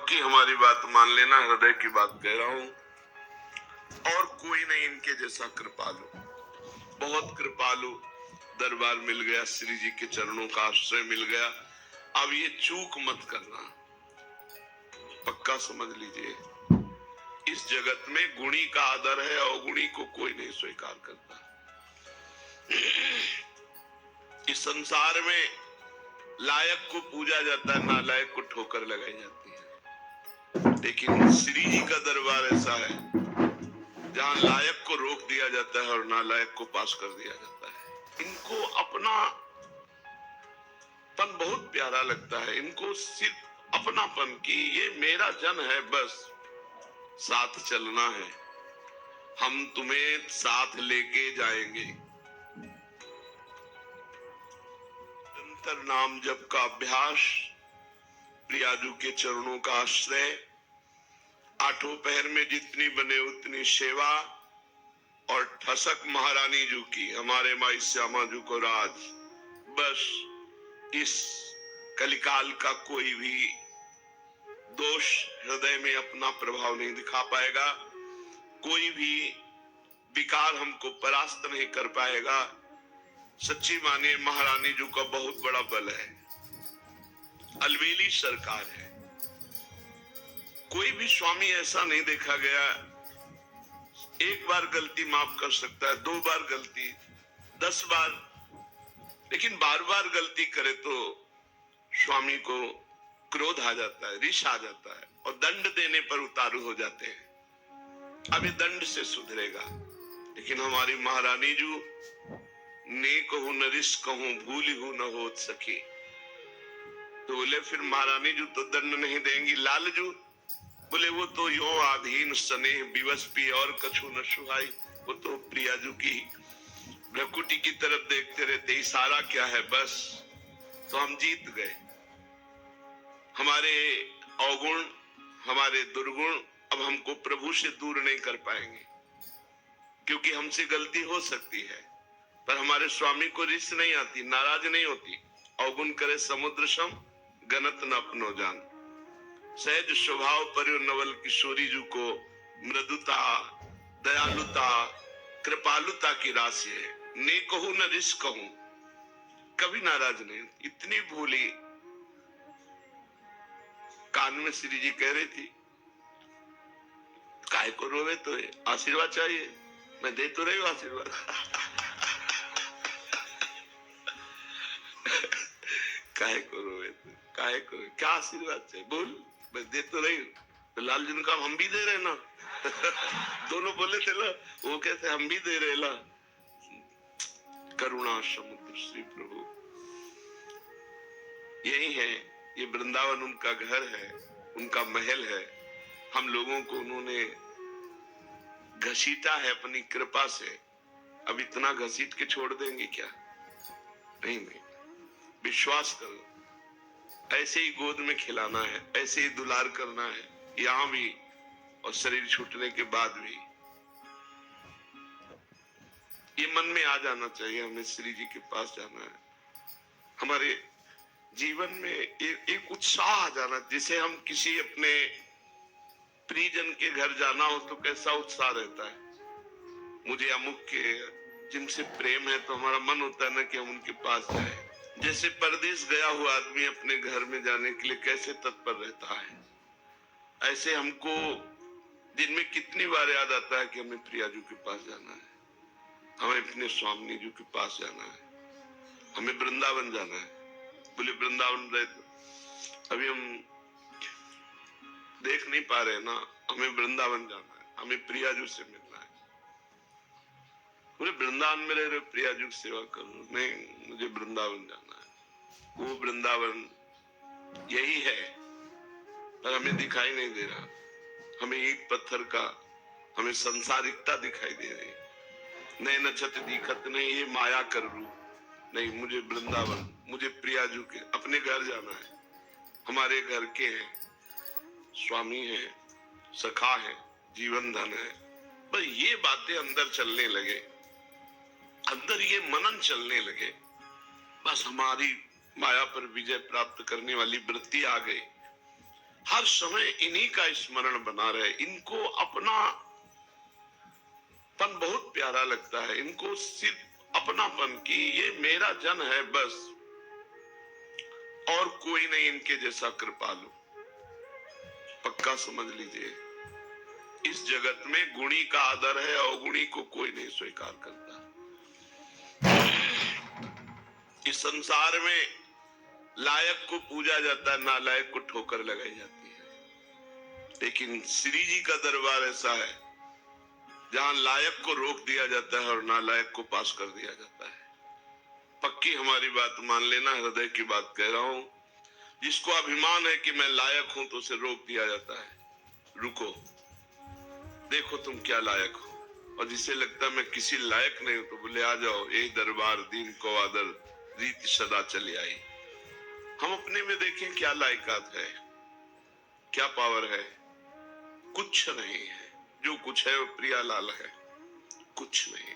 पक्की हमारी बात मान लेना, हृदय की बात कह रहा हूं। और कोई नहीं इनके जैसा कृपालु, बहुत कृपालु दरबार मिल गया, श्री जी के चरणों का आश्रय मिल गया। अब ये चूक मत करना, पक्का समझ लीजिए, इस जगत में गुणी का आदर है, अवगुणी को कोई नहीं स्वीकार करता। इस संसार में लायक को पूजा जाता है, नालायक को ठोकर लगाई जाती है। लेकिन श्री जी का दरबार ऐसा है जहां लायक को रोक दिया जाता है और नालायक को पास कर दिया जाता है। इनको अपना पन बहुत प्यारा लगता है, इनको सिर्फ अपनापन की ये मेरा जन है, बस साथ चलना है, हम तुम्हें साथ लेके जाएंगे। निरंतर नाम जप का अभ्यास, प्रियाजू के चरणों का आश्रय, आठों पहर में जितनी बने उतनी सेवा, और ठसक महारानी जू की, हमारे माई श्यामा जू को राज। बस इस कलिकाल का कोई भी दोष हृदय में अपना प्रभाव नहीं दिखा पाएगा, कोई भी विकार हमको परास्त नहीं कर पाएगा। सच्ची माने महारानी जू का बहुत बड़ा बल है, अलबेली सरकार है। कोई भी स्वामी ऐसा नहीं देखा गया, एक बार गलती माफ कर सकता है, 2 बार गलती, 10 बार, लेकिन बार बार गलती करे तो स्वामी को क्रोध आ जाता है, रिश आ जाता है, और दंड देने पर उतारू हो जाते हैं। अभी दंड से सुधरेगा। लेकिन हमारी महारानी जू ने कहूं न रिश कहूं, भूल हूं न होत सकी, तो बोले फिर महारानी जू तो दंड नहीं देंगी। लाल जू बोले वो तो यो आधीन स्नेह विवश पी और कछु न सुहाई, वो तो प्रियाजू की भ्रकुटी की तरफ देखते रहते, इशारा क्या है बस, तो हम जीत गए। हमारे अवगुण, हमारे दुर्गुण अब हमको प्रभु से दूर नहीं कर पाएंगे, क्योंकि हमसे गलती हो सकती है, पर हमारे स्वामी को रिस नहीं आती, नाराज नहीं होती। अवगुण करे समुद्र सम, गनत न अपनो जान। सहज स्वभाव पर्यो नवल किशोरी जू को मृदुता, दयालुता, कृपालुता की राशि है। ने कहूं न रिस कहूं, कभी नाराज नहीं, इतनी भूली। कान में श्री जी कह रही थी, काय को रोवे तो है, आशीर्वाद चाहिए, मैं दे तो रही हूं आशीर्वाद। काय को रोवे तो, काय को, क्या आशीर्वाद चाहिए बोल, मैं दे तो रही हूं। तो लाल जी ने कहा हम भी दे रहे ना। दोनों बोले थे ना, वो कहते हम भी दे रहे ला। करुणा समुद्र श्री प्रभु, यही है, ये वृंदावन उनका घर है, उनका महल है। हम लोगों को उन्होंने घसीटा है अपनी कृपा से, अब इतना घसीट के छोड़ देंगे क्या? नहीं नहीं, विश्वास करो, ऐसे ही गोद में खिलाना है, ऐसे ही दुलार करना है, यहां भी और शरीर छूटने के बाद भी। ये मन में आ जाना चाहिए, हमें श्री जी के पास जाना है। हमारे जीवन में एक उत्साह आ जाना, जिसे हम किसी अपने प्रियजन के घर जाना हो तो कैसा उत्साह रहता है। मुझे अमुक के जिनसे प्रेम है तो हमारा मन होता है ना कि हम उनके पास जाए। जैसे परदेश गया हुआ आदमी अपने घर में जाने के लिए कैसे तत्पर रहता है, ऐसे हमको दिन में कितनी बार याद आता है कि हमें प्रियाजू के पास जाना है, हमें अपने स्वामी जी के पास जाना है, हमें वृंदावन जाना है। बोले वृंदावन रहे तो अभी हम देख नहीं पा रहे ना, हमें वृंदावन जाना है, हमें प्रियाजू से मिलना है। बोले वृंदावन में रह रहे प्रियाजू की सेवा करो, नहीं मुझे वृंदावन जाना है। वो वृंदावन यही है, पर हमें दिखाई नहीं दे रहा। हमें ईंट पत्थर का, हमें संसारिकता दिखाई दे रही, नए नक्षत्र दिखत नहीं, ये माया कर रूप नहीं। मुझे वृंदावन, मुझे प्रियाजू के अपने घर जाना है, हमारे घर के हैं, स्वामी है, सखा है, जीवन धन है। पर ये बातें अंदर चलने लगे, अंदर ये मनन चलने लगे, बस हमारी माया पर विजय प्राप्त करने वाली वृत्ति आ गई। हर समय इन्हीं का स्मरण बना रहे। इनको अपनापन बहुत प्यारा लगता है, इनको सिर्फ अपनापन की ये मेरा जन है बस, और कोई नहीं इनके जैसा कृपालु। पक्का समझ लीजिए, इस जगत में गुणी का आदर है, अवगुणी को कोई नहीं स्वीकार करता। इस संसार में लायक को पूजा जाता है, नालायक को ठोकर लगाई जाती है। लेकिन श्री जी का दरबार ऐसा है जहां लायक को रोक दिया जाता है और नालायक को पास कर दिया जाता है। पक्की हमारी बात मान लेना, हृदय की बात कह रहा हूं। जिसको अभिमान है कि मैं लायक हूं तो उसे रोक दिया जाता है, रुको देखो तुम क्या लायक हो। और जिसे लगता है मैं किसी लायक नहीं हूं तो बोले आ जाओ, यही दरबार दीन को आदर रीति सदा चली आई। हम अपने में देखें क्या लायकात है, क्या पावर है। कुछ नहीं है, जो कुछ है वो प्रियालाल है, कुछ नहीं।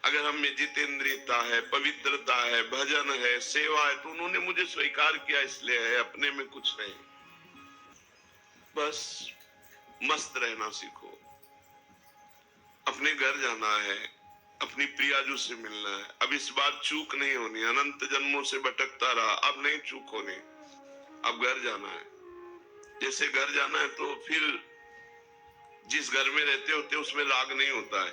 अगर हम में जितेंद्रियता है, पवित्रता है, भजन है, सेवा है, तो उन्होंने मुझे स्वीकार किया इसलिए है, अपने में कुछ नहीं। बस मस्त रहना सीखो। अपने घर जाना है, अपनी प्रियाजू से मिलना है। अब इस बार चूक नहीं होनी, अनंत जन्मों से भटकता रहा, अब नहीं चूक होनी। अब घर जाना है। जैसे घर जाना है तो फिर जिस घर में रहते होते उसमें राग नहीं होता है,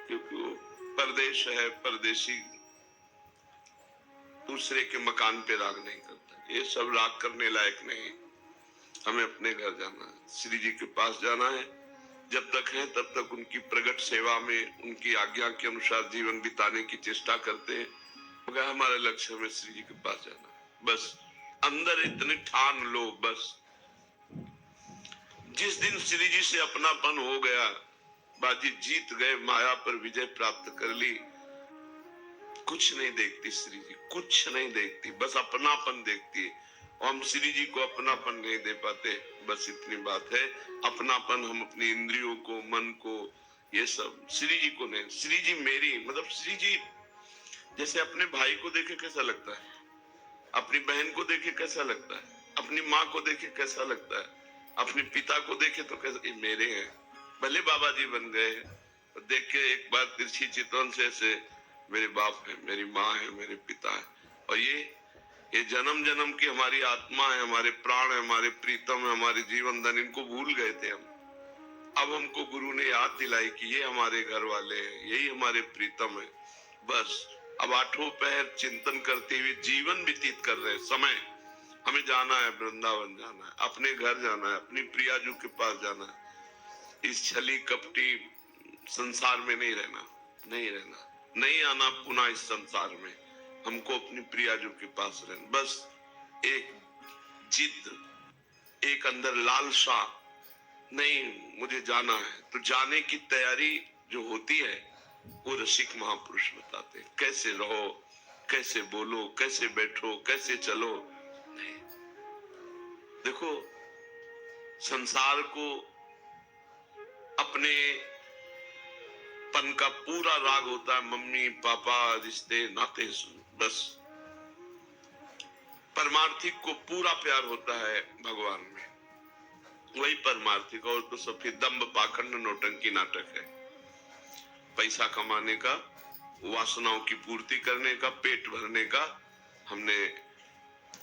क्योंकि वो परदेश है, परदेशी दूसरे के मकान पे राग नहीं करता। ये सब राग करने लायक नहीं। हमें अपने घर जाना है, श्री जी के पास जाना है। जब तक है तब तक उनकी प्रगट सेवा में, उनकी आज्ञा के अनुसार जीवन बिताने की चेष्टा करते हैं, मगर हमारा लक्ष्य हमें श्री जी के पास जाना है। बस अंदर इतनी ठान लो, बस जिस दिन श्री जी से अपनापन हो गया, बाजी जीत गए, माया पर विजय प्राप्त कर ली। कुछ नहीं देखती श्री जी, कुछ नहीं देखती, बस अपनापन देखती है। और हम श्री जी को अपनापन नहीं दे पाते, बस इतनी बात है। अपनापन हम अपनी इंद्रियों को, मन को, ये सब, श्री जी को नहीं। श्री जी मेरी, मतलब श्री जी जैसे अपने भाई को देखे कैसा लगता है, अपनी बहन को देखे कैसा लगता है, अपनी माँ को देखे कैसा लगता है, अपने पिता को देखे तो कैसा, ये मेरे हैं। भले बाबा जी बन गए, देख के एक बार तिरछी चितवन से ऐसे मेरे बाप है, मेरी माँ है, मेरे पिता है। और ये जन्म जन्म की हमारी आत्मा है, हमारे प्राण है, हमारे प्रीतम है, हमारे जीवन धन, इनको भूल गए थे हम। अब हमको गुरु ने याद दिलाई कि ये हमारे घर वाले हैं, यही हमारे प्रीतम है। बस अब आठों पहर चिंतन करते हुए जीवन व्यतीत कर रहे हैं। समय हमें जाना है, वृंदावन जाना है, अपने घर जाना है, अपनी प्रियाजू के पास जाना है। इस छली कपटी संसार में नहीं रहना, नहीं रहना, नहीं आना पुनः इस संसार में। हमको अपनी प्रियाजू के पास रहना। बस एक जिद, एक अंदर लालसा, नहीं मुझे जाना है, तो जाने की तैयारी जो होती है वो रसिक महापुरुष बताते हैं। कैसे रहो, कैसे बोलो, कैसे बैठो, कैसे चलो। नहीं, देखो संसार को अपने पन का पूरा राग होता है, मम्मी पापा, रिश्ते नाते, बस परमार्थिक को पूरा प्यार होता है भगवान में, वही परमार्थिक। और तो सब फिर दंभ पाखंड नौटंकी नाटक है। पैसा कमाने का, वासनाओं की पूर्ति करने का, पेट भरने का हमने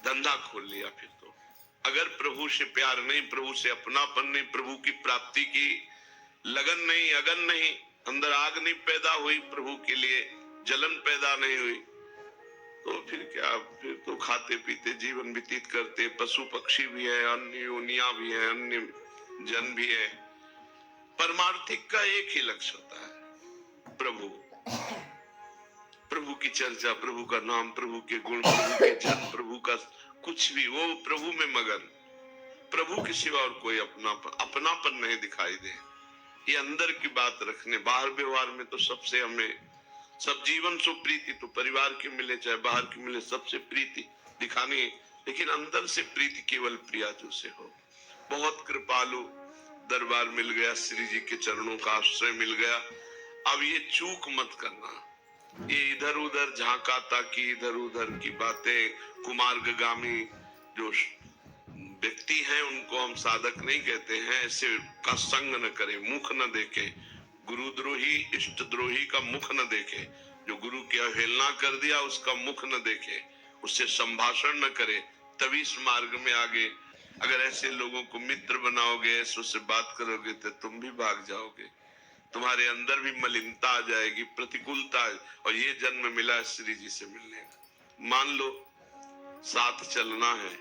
धंधा खोल लिया। फिर तो अगर प्रभु से प्यार नहीं, प्रभु से अपनापन नहीं, प्रभु की प्राप्ति की लगन नहीं, अगन नहीं, अंदर आग नहीं पैदा हुई, प्रभु के लिए जलन पैदा नहीं हुई, तो फिर क्या, फिर तो खाते पीते जीवन व्यतीत करते। पशु पक्षी भी है, अन्य योनियां भी है, अन्य जन भी है। परमार्थिक का एक ही लक्ष्य होता है, प्रभु, प्रभु की चर्चा, प्रभु का नाम, प्रभु के गुण, प्रभु के जन, प्रभु का कुछ भी, वो प्रभु में मगन। प्रभु के सिवा और कोई अपनापन नहीं दिखाई दे। ये अंदर की बात रखने, बाहर व्यवहार में तो सबसे हमें सब जीवन सो प्रीति, तो परिवार की मिले चाहे बाहर की मिले, सबसे प्रीति दिखानी, लेकिन अंदर से प्रीति केवल प्रियाजू से हो। बहुत कृपालु दरबार मिल गया, श्री जी के चरणों का आश्रय मिल गया। अब ये चूक मत करना, ये इधर उधर झांकाता की, इधर उधर की बातें, कुमार्गगामी जो व्यक्ति हैं उनको हम साधक नहीं कहते हैं। ऐसे का संग न करे, मुख न देखे, गुरुद्रोही इष्ट द्रोही का मुख न देखे, जो गुरु की अवहेलना कर दिया उसका मुख न देखे, उससे संभाषण न करे, तभी इस मार्ग में आगे। अगर ऐसे लोगों को मित्र बनाओगे, ऐसे उससे बात करोगे तो तुम भी भाग जाओगे, तुम्हारे अंदर भी मलिनता आ जाएगी, प्रतिकूलता। और ये जन्म मिला श्री जी से मिलने का। मान लो साथ चलना है,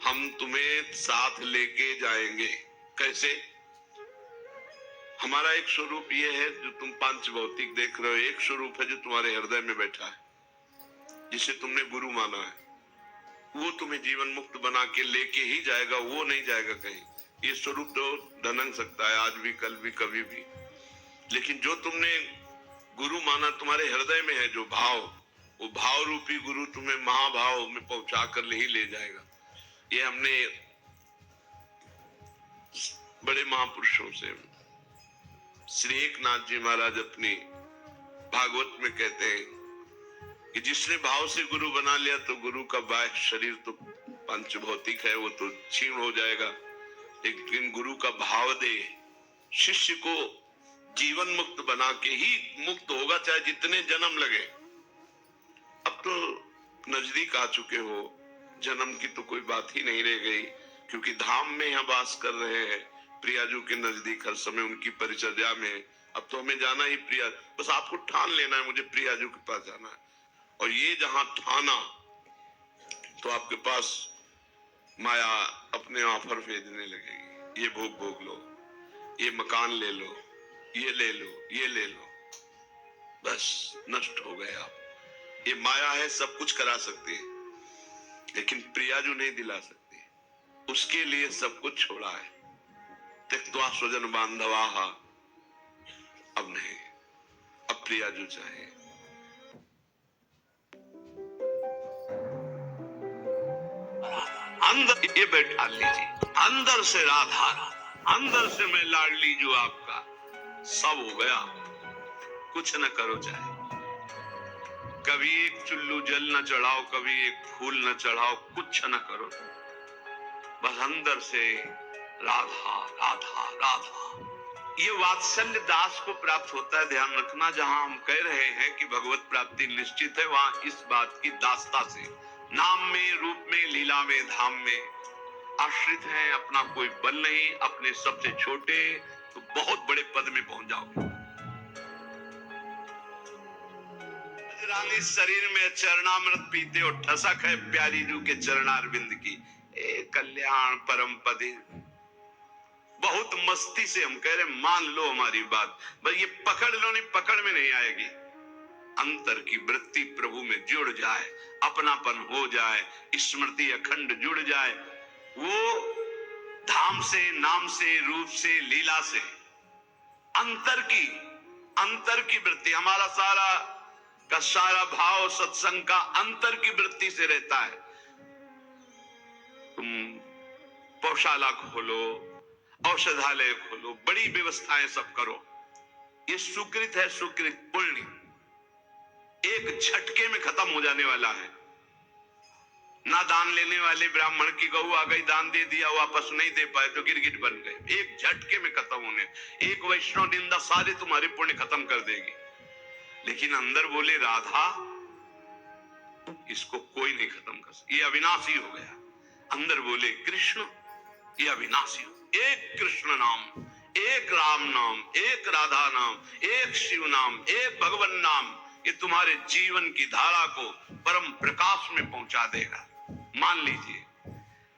हम तुम्हें साथ लेके जाएंगे। कैसे? हमारा एक स्वरूप ये है जो तुम पांच भौतिक देख रहे हो, एक स्वरूप है जो तुम्हारे हृदय में बैठा है, जिसे तुमने गुरु माना है। वो तुम्हें जीवन मुक्त बना के लेके ही जाएगा, वो नहीं जाएगा कहीं। ये स्वरूप तो ढनक सकता है आज भी, कल भी, कभी भी, लेकिन जो तुमने गुरु माना तुम्हारे हृदय में है जो भाव, वो भाव रूपी गुरु तुम्हें महाभाव में पहुंचा कर ही ले जाएगा। ये हमने बड़े महापुरुषों से, श्री एकनाथ जी महाराज अपनी भागवत में कहते हैं कि जिसने भाव से गुरु बना लिया तो गुरु का बाह्य शरीर तो पंचभौतिक है, वो तो क्षीण हो जाएगा, लेकिन गुरु का भाव दे शिष्य को जीवन मुक्त बना के ही मुक्त होगा, चाहे जितने जन्म लगे। अब तो नजदीक आ चुके हो, जन्म की तो कोई बात ही नहीं रह गई, क्योंकि धाम में हम वास कर रहे हैं, प्रियाजू के नजदीक, हर समय उनकी परिचर्या में। अब तो हमें जाना ही प्रिया, बस आपको ठान लेना है मुझे प्रियाजू के पास जाना है। और ये जहां ठाना तो आपके पास माया अपने ऑफर भेजने लगेगी, ये भोग भोग लो, ये मकान ले लो, ये ले लो, ये ले लो, बस नष्ट हो गए आप। ये माया है, सब कुछ करा सकती है, लेकिन प्रियाजू नहीं दिला सकती, उसके लिए सब कुछ छोड़ा है। त्यक्त्वा स्वजन बांधवाहा, अब नहीं, अब प्रियाजू चाहे। अंदर ये बैठा लीजिए, अंदर से राधा, अंदर से मैं लाडली जो आपका, सब हो गया, कुछ न करो चाहे। कभी एक चुल्लू जल न चढ़ाओ, कभी एक फूल न चढ़ाओ, कुछ न करो, बस अंदर से राधा राधा राधा। ये वात्सल्य दास को प्राप्त होता है। ध्यान रखना, जहां हम कह रहे हैं कि भगवत प्राप्ति निश्चित है, वहां इस बात की दासता से, नाम में, रूप में, लीला में, धाम में आश्रित हैं, अपना कोई बल नहीं, अपने सबसे छोटे तो बहुत बड़े पद में पहुंच जाओगे। रानी शरीर में चरणामृत पीते हो, ठसक है प्यारी जू के चरणारविंद की, ए कल्याण परम पदे। बहुत मस्ती से हम कह रहे, मान लो हमारी बात, बस ये पकड़ लो, नहीं पकड़ में नहीं आएगी। अंतर की वृत्ति प्रभु में जुड़ जाए, अपनापन हो जाए, स्मृति अखंड जुड़ जाए, वो धाम से, नाम से, रूप से, लीला से, अंतर की वृत्ति, हमारा सारा का सारा भाव सत्संग का अंतर की वृत्ति से रहता है। तुम पौशाला खोलो, औषधालय खोलो, बड़ी व्यवस्थाएं सब करो, ये सुकृत है, सुकृत पुण्य एक झटके में खत्म हो जाने वाला है। ना दान लेने वाले ब्राह्मण की गऊ आ गई, दान दे दिया, वापस नहीं दे पाए तो गिरगिट बन गए, एक झटके में खत्म होने। एक वैष्णव निंदा सारे तुम्हारे पुण्य खत्म कर देगी, लेकिन अंदर बोले राधा, इसको कोई नहीं खत्म कर सकता, ये अविनाशी हो गया। अंदर बोले कृष्ण, ये अविनाशी हो। एक कृष्ण नाम, एक राम नाम, एक राधा नाम, एक शिव नाम, एक भगवान नाम, ये तुम्हारे जीवन की धारा को परम प्रकाश में पहुंचा देगा। मान लीजिए,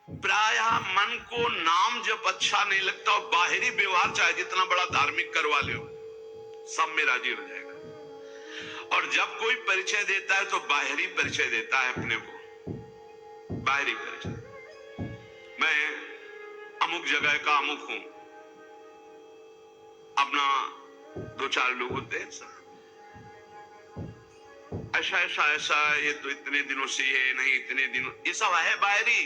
प्रायः मन को नाम जब अच्छा नहीं लगता, और बाहरी व्यवहार चाहे जितना बड़ा धार्मिक करवा लो, सब में राजी हो जाएगा। और जब कोई परिचय देता है तो बाहरी परिचय देता है अपने को, बाहरी परिचय, मैं अमुक जगह का अमुक हूं, अपना दो चार लोग होते हैं सब, ऐसा ऐसा ऐसा, ये तो इतने दिनों से ये नहीं, इतने दिनों, ये सब है बाहरी।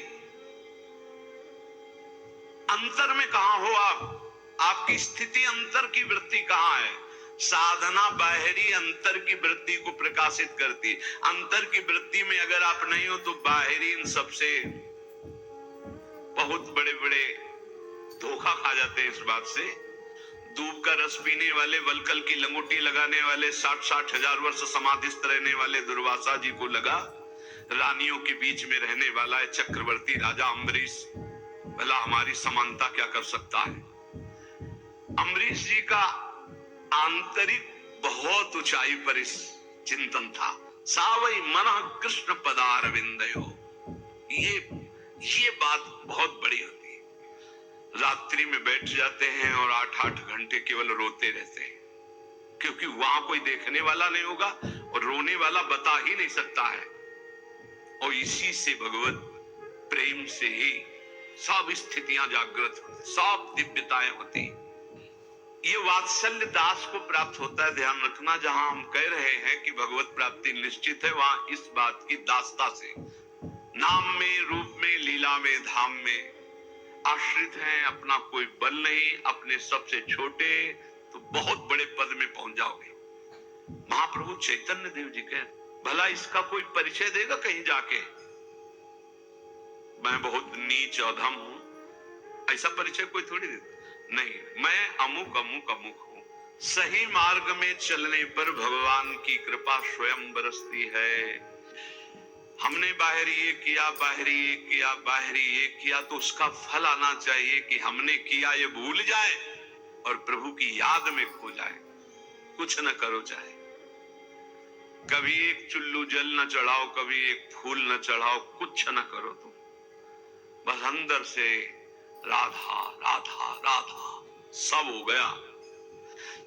अंतर में कहां हो आप? आपकी स्थिति अंतर की वृत्ति कहां है? साधना बाहरी अंतर की वृत्ति को प्रकाशित करती है। अंतर की वृत्ति में अगर आप नहीं हो तो बाहरी इन सबसे बहुत बड़े बड़े धोखा खा जाते हैं इस बात से। दूब का रस पीने वाले, वलकल की लंगोटी लगाने वाले, 60-60 हजार वर्ष समाधिस्थ रहने वाले दुर्वासा जी को लगा रानियों के बीच में रहने वाला है चक्रवर्ती राजा अम्बरीश, भला हमारी समानता क्या कर सकता है। अम्बरीश जी का आंतरिक बहुत ऊंचाई पर इस चिंतन था। सावई मन कृष्ण पदारविंदयो, ये बात बहुत बड़ी होती है। रात्रि में बैठ जाते हैं और 8-8 घंटे केवल रोते रहते हैं, क्योंकि वहां कोई देखने वाला नहीं होगा और रोने वाला बता ही नहीं सकता है। और इसी से भगवत प्रेम से ही सब स्थितियां जागृत होती, सब दिव्यताएं होती। ये वात्सल्य दास को प्राप्त होता है। ध्यान रखना, जहां हम कह रहे हैं कि भगवत प्राप्ति निश्चित है, वहां इस बात की दासता से नाम में, रूप में, लीला में, धाम में आश्रित हैं। अपना कोई बल नहीं, अपने सबसे छोटे तो बहुत बड़े पद में पहुंच जाओगे। महाप्रभु चैतन्य देव जी कह, भला इसका कोई परिचय देगा कहीं जाके, मैं बहुत नीच अधम हूं, ऐसा परिचय कोई थोड़ी देता। नहीं, मैं अमुक अमुक अमुक हूं। सही मार्ग में चलने पर भगवान की कृपा स्वयं बरसती है। हमने बाहरी ये किया, बाहरी ये किया, बाहरी ये किया, तो उसका फल आना चाहिए कि हमने किया ये भूल जाए और प्रभु की याद में खो जाए। कुछ न करो, चाहे कभी एक चुल्लू जल न चढ़ाओ, कभी एक फूल न चढ़ाओ, कुछ न करो, तुम बस अंदर से राधा राधा राधा सब हो गया।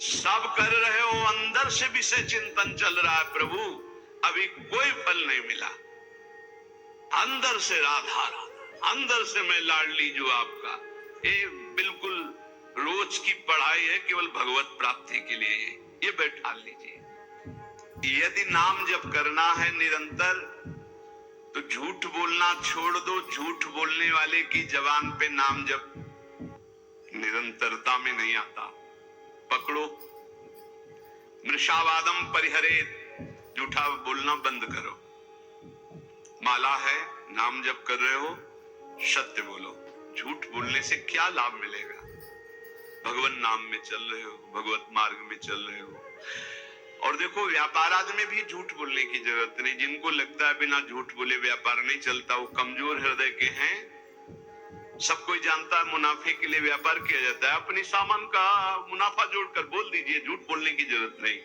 सब कर रहे हो, अंदर से विषय चिंतन चल रहा है, प्रभु अभी कोई फल नहीं मिला। अंदर से राधा राधा, अंदर से मैं लाडली जो आपका। ये बिल्कुल रोज की पढ़ाई है, केवल भगवत प्राप्ति के लिए। ये बैठा लीजिए। यदि नाम जप करना है निरंतर, तो झूठ बोलना छोड़ दो। झूठ बोलने वाले की जबान पे नाम जप निरंतरता में नहीं आता। पकड़ो, मृषावादम परिहरेत, झूठा बोलना बंद करो। माला है, नाम जप कर रहे हो, सत्य बोलो। झूठ बोलने से क्या लाभ मिलेगा? भगवान नाम में चल रहे हो, भगवत मार्ग में चल रहे हो। और देखो, व्यापार आदि में भी झूठ बोलने की जरूरत नहीं। जिनको लगता है बिना झूठ बोले व्यापार नहीं चलता, वो कमजोर हृदय के हैं। सब कोई जानता है मुनाफे के लिए व्यापार किया जाता है। अपनी सामान का मुनाफा जोड़कर बोल दीजिए, झूठ बोलने की जरूरत नहीं।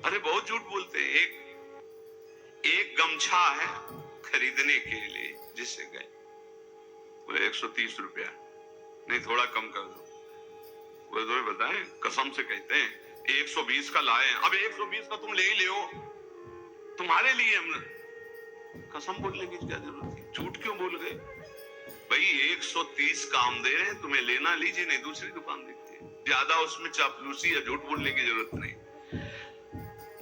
अरे बहुत झूठ बोलते हैं। एक गमछा है खरीदने के लिए, जिससे गए बोले 130 रुपया, नहीं थोड़ा कम कर दो। बोले तो बताएं, कसम से कहते हैं 120 का लाए। अब 120 का तुम ले ही ले हो, तुम्हारे लिए हमने कसम बोलने की क्या जरूरत थी? झूठ क्यों बोल गए भाई? 130 का हम दे रहे हैं, तुम्हें लेना लीजिए, नहीं दूसरी दुकान देखते हैं। ज्यादा उसमें चापलूसी या झूठ बोलने की जरूरत नहीं।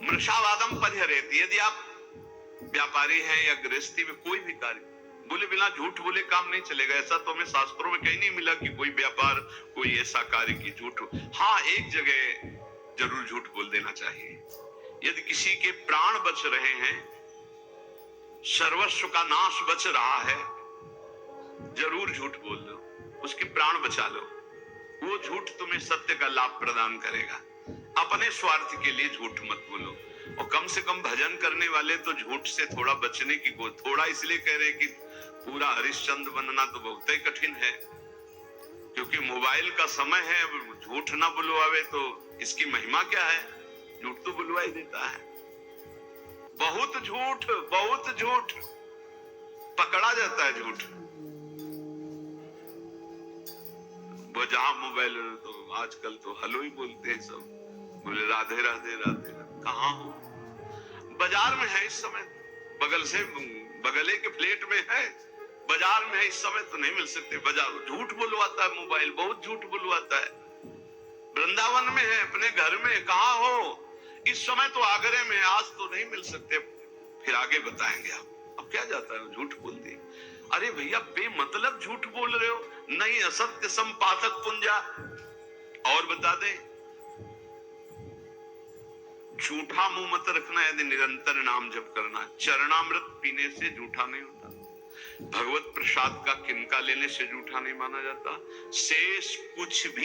मृषावादम परिहरेत, यदि आप व्यापारी हैं या गृहस्थी में कोई भी कार्य बोले बिना झूठ बोले काम नहीं चलेगा। ऐसा तो हमें शास्त्रों में कहीं नहीं मिला कि कोई व्यापार, कोई ऐसा कार्य की झूठ हो। हाँ, एक जगह जरूर झूठ बोल देना चाहिए। यदि किसी के प्राण बच रहे हैं, सर्वस्व का नाश बच रहा है, जरूर झूठ बोल दो, उसके प्राण बचा लो। वो झूठ तुम्हें सत्य का लाभ प्रदान करेगा। अपने स्वार्थ के लिए झूठ मत बोलो। और कम से कम भजन करने वाले तो झूठ से थोड़ा बचने की थोड़ा इसलिए कह रहे कि पूरा हरिश्चंद्र बनना तो बहुत ही कठिन है, क्योंकि मोबाइल का समय है। झूठ ना बुलवावे तो इसकी महिमा क्या है? झूठ तो बुलवा ही देता है। बहुत झूठ पकड़ा जाता है। झूठ वो जहां मोबाइल, तो आजकल तो हेलो ही बोलते हैं सब, बोले राधे राधे राधे। कहाँ हो? बाजार में है इस समय, बगले के फ्लैट में है, बाजार में है इस समय, तो नहीं मिल सकते। बाजार झूठ बुलवाता है मोबाइल, बहुत झूठ बुलवाता है। वृंदावन में है, अपने घर में, कहाँ हो? इस समय तो आगरे में, आज तो नहीं मिल सकते, फिर आगे बताएंगे आप। अब क्या जाता है, झूठ बोल दिए। अरे भैया, बेमतलब झूठ बोल रहे हो। नहीं, असत्य संपादक पुंजा। और बता दे, झूठा मुंह मत रखना। यदि निरंतर नाम जप करना, चरणामृत पीने से झूठा नहीं होता। भगवत प्रसाद का किनका लेने से जूठा नहीं माना जाता। शेष कुछ भी